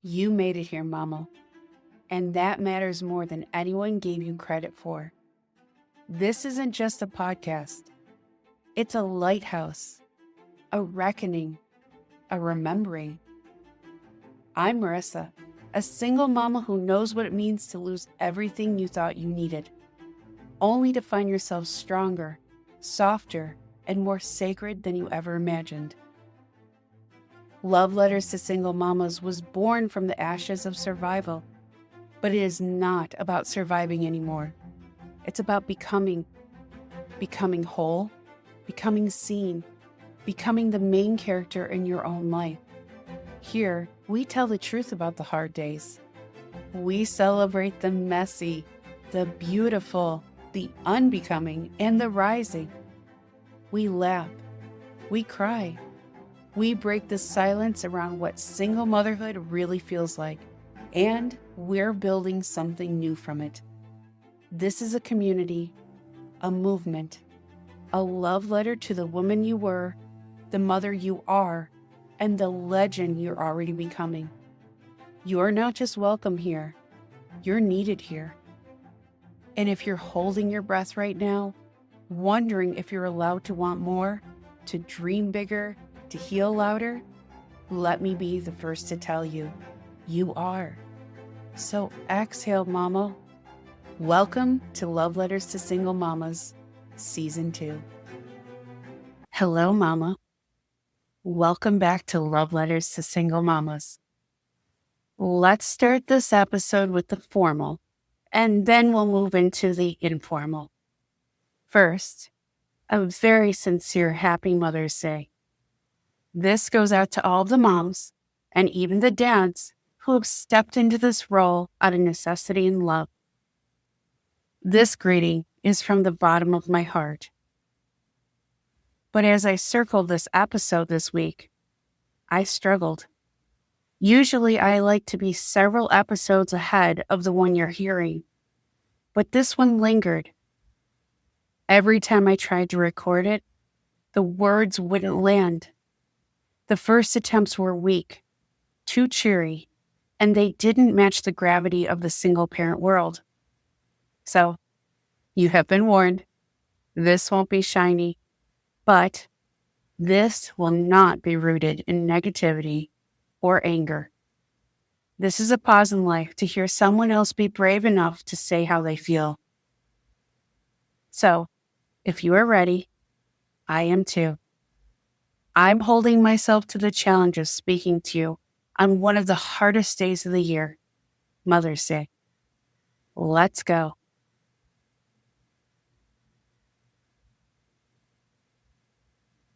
You made it here, Mama, and that matters more than anyone gave you credit for. This isn't just a podcast. It's a lighthouse, a reckoning, a remembering. I'm Marisa, a single mama who knows what it means to lose everything you thought you needed, only to find yourself stronger, softer, and more sacred than you ever imagined. Love Letters to Single Mamas was born from the ashes of survival, but it is not about surviving anymore. It's about becoming whole, becoming seen, becoming the main character in your own life. Here, we tell the truth about the hard days. We celebrate the messy, the beautiful, the unbecoming, and the rising. We laugh. We cry. We break the silence around what single motherhood really feels like, and we're building something new from it. This is a community, a movement, a love letter to the woman you were, the mother you are, and the legend you're already becoming. You're not just welcome here, you're needed here. And if you're holding your breath right now, wondering if you're allowed to want more, to dream bigger, to heal louder, let me be the first to tell you, you are. So exhale, Mama. Welcome to Love Letters to Single Mamas, Season 2. Hello, Mama. Welcome back to Love Letters to Single Mamas. Let's start this episode with the formal, and then we'll move into the informal. First, a very sincere Happy Mother's Day. This goes out to all the moms, and even the dads, who have stepped into this role out of necessity and love. This greeting is from the bottom of my heart. But as I circled this episode this week, I struggled. Usually I like to be several episodes ahead of the one you're hearing, but this one lingered. Every time I tried to record it, the words wouldn't land. The first attempts were weak, too cheery, and they didn't match the gravity of the single-parent world. So, you have been warned. This won't be shiny, but this will not be rooted in negativity or anger. This is a pause in life to hear someone else be brave enough to say how they feel. So, if you are ready, I am too. I'm holding myself to the challenge of speaking to you on one of the hardest days of the year, Mother's Day. Let's go.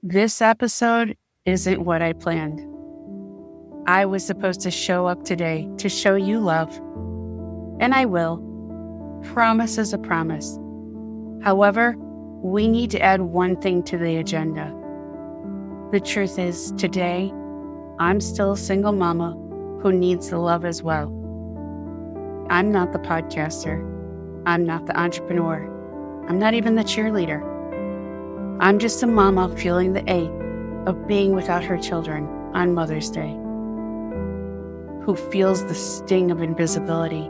This episode isn't what I planned. I was supposed to show up today to show you love, and I will. Promise is a promise. However, we need to add one thing to the agenda. The truth is, today, I'm still a single mama who needs the love as well. I'm not the podcaster. I'm not the entrepreneur. I'm not even the cheerleader. I'm just a mama feeling the ache of being without her children on Mother's Day, who feels the sting of invisibility,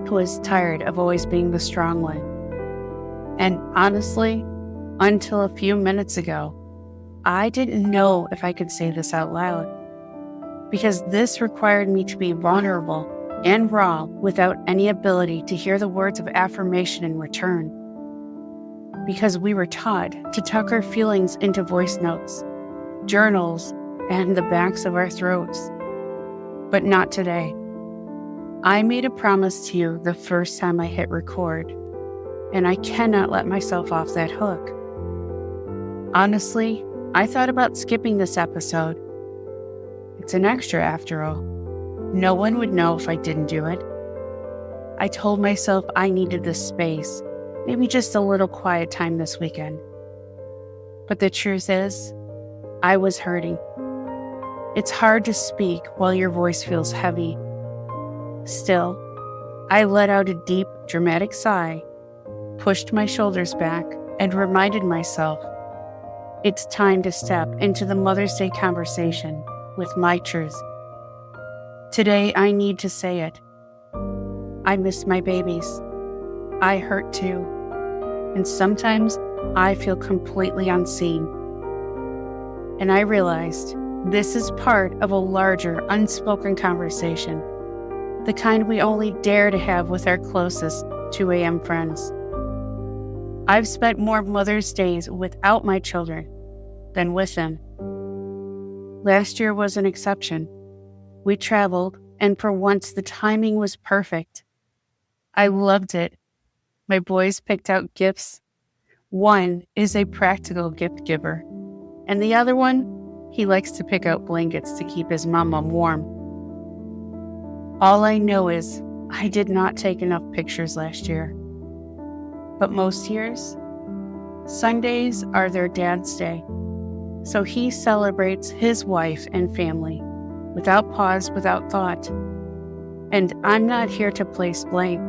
who is tired of always being the strong one. And honestly, until a few minutes ago, I didn't know if I could say this out loud, because this required me to be vulnerable and raw without any ability to hear the words of affirmation in return. Because we were taught to tuck our feelings into voice notes, journals, and the backs of our throats. But not today. I made a promise to you the first time I hit record, and I cannot let myself off that hook. Honestly, I thought about skipping this episode. It's an extra after all. No one would know if I didn't do it. I told myself I needed this space, maybe just a little quiet time this weekend. But the truth is, I was hurting. It's hard to speak while your voice feels heavy. Still, I let out a deep, dramatic sigh, pushed my shoulders back, and reminded myself, it's time to step into the Mother's Day conversation with my truth. Today, I need to say it. I miss my babies. I hurt too. And sometimes I feel completely unseen. And I realized this is part of a larger, unspoken conversation, the kind we only dare to have with our closest 2 a.m. friends. I've spent more Mother's Days without my children than with them. Last year was an exception. We traveled, and for once the timing was perfect. I loved it. My boys picked out gifts. One is a practical gift giver, and the other one, he likes to pick out blankets to keep his mama warm. All I know is I did not take enough pictures last year. But most years, Sundays are their dad's day. So he celebrates his wife and family without pause, without thought. And I'm not here to place blame.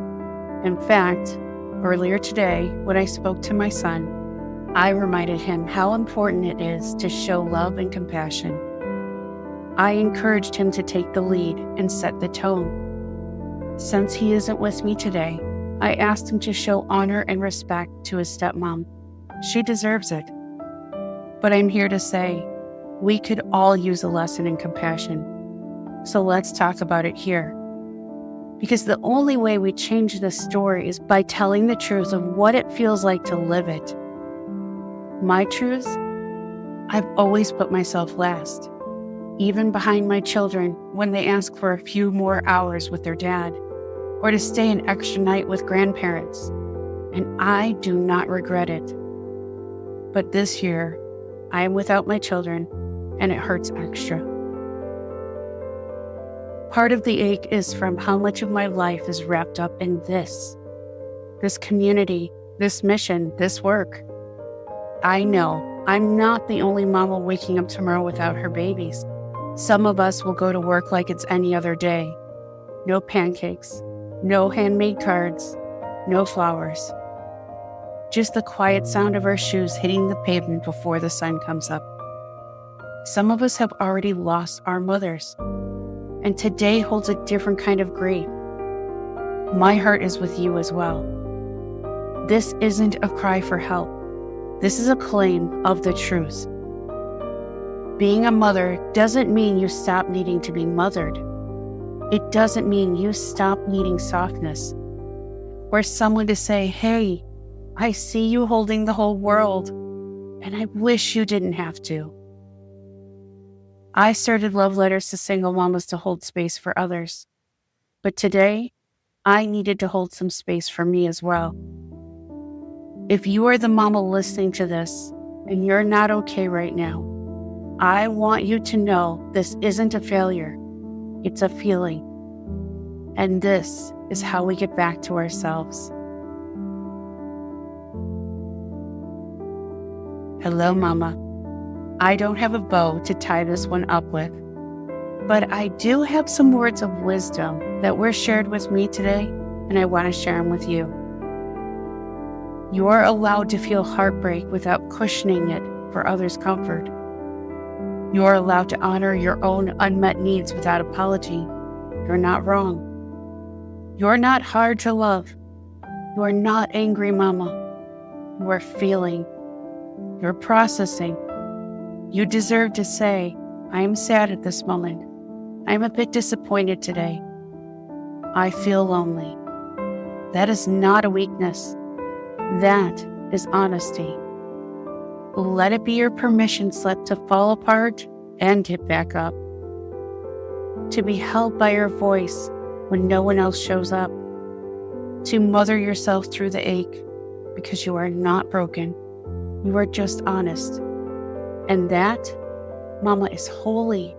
In fact, earlier today, when I spoke to my son, I reminded him how important it is to show love and compassion. I encouraged him to take the lead and set the tone. Since he isn't with me today, I asked him to show honor and respect to his stepmom. She deserves it. But I'm here to say, we could all use a lesson in compassion. So let's talk about it here. Because the only way we change this story is by telling the truth of what it feels like to live it. My truth? I've always put myself last, even behind my children when they ask for a few more hours with their dad, or to stay an extra night with grandparents. And I do not regret it. But this year, I am without my children, and it hurts extra. Part of the ache is from how much of my life is wrapped up in this community, this mission, this work. I know I'm not the only mama waking up tomorrow without her babies. Some of us will go to work like it's any other day. No pancakes, no handmade cards, no flowers. Just the quiet sound of our shoes hitting the pavement before the sun comes up. Some of us have already lost our mothers, and today holds a different kind of grief. My heart is with you as well. This isn't a cry for help. This is a claim of the truth. Being a mother doesn't mean you stop needing to be mothered. It doesn't mean you stop needing softness, or someone to say, hey, I see you holding the whole world, and I wish you didn't have to. I started love letters to single mamas to hold space for others. But today, I needed to hold some space for me as well. If you are the mama listening to this, and you're not okay right now, I want you to know this isn't a failure. It's a feeling. And this is how we get back to ourselves. Hello, Mama. I don't have a bow to tie this one up with, but I do have some words of wisdom that were shared with me today, and I want to share them with you. You are allowed to feel heartbreak without cushioning it for others' comfort. You are allowed to honor your own unmet needs without apology. You're not wrong. You're not hard to love. You are not angry, Mama. You are feeling. You're processing. You deserve to say, I am sad at this moment. I am a bit disappointed today. I feel lonely. That is not a weakness. That is honesty. Let it be your permission slip to fall apart and get back up. To be held by your voice when no one else shows up. To mother yourself through the ache because you are not broken. You are just honest. And that, Mama, is holy.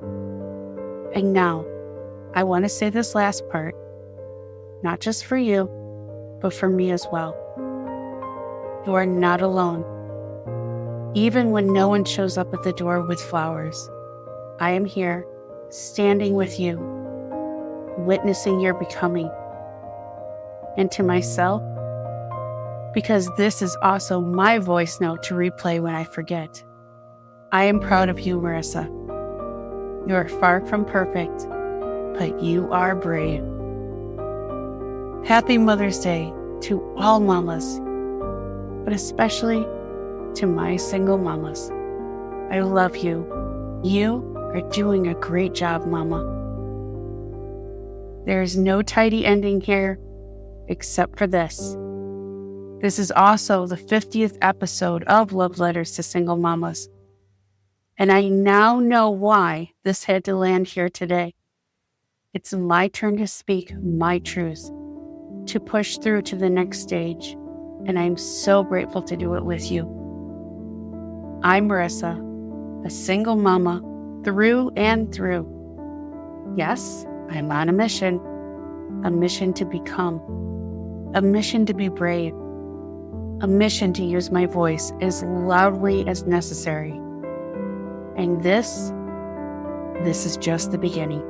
And now, I want to say this last part, not just for you, but for me as well. You are not alone. Even when no one shows up at the door with flowers, I am here, standing with you, witnessing your becoming. And to myself, because this is also my voice note to replay when I forget. I am proud of you, Marisa. You are far from perfect, but you are brave. Happy Mother's Day to all mamas, but especially to my single mamas. I love you. You are doing a great job, Mama. There is no tidy ending here except for this. This is also the 50th episode of Love Letters to Single Mamas. And I now know why this had to land here today. It's my turn to speak my truth, to push through to the next stage, and I'm so grateful to do it with you. I'm Marisa, a single mama through and through. Yes, I'm on a mission to become, a mission to be brave, a mission to use my voice as loudly as necessary. And this is just the beginning.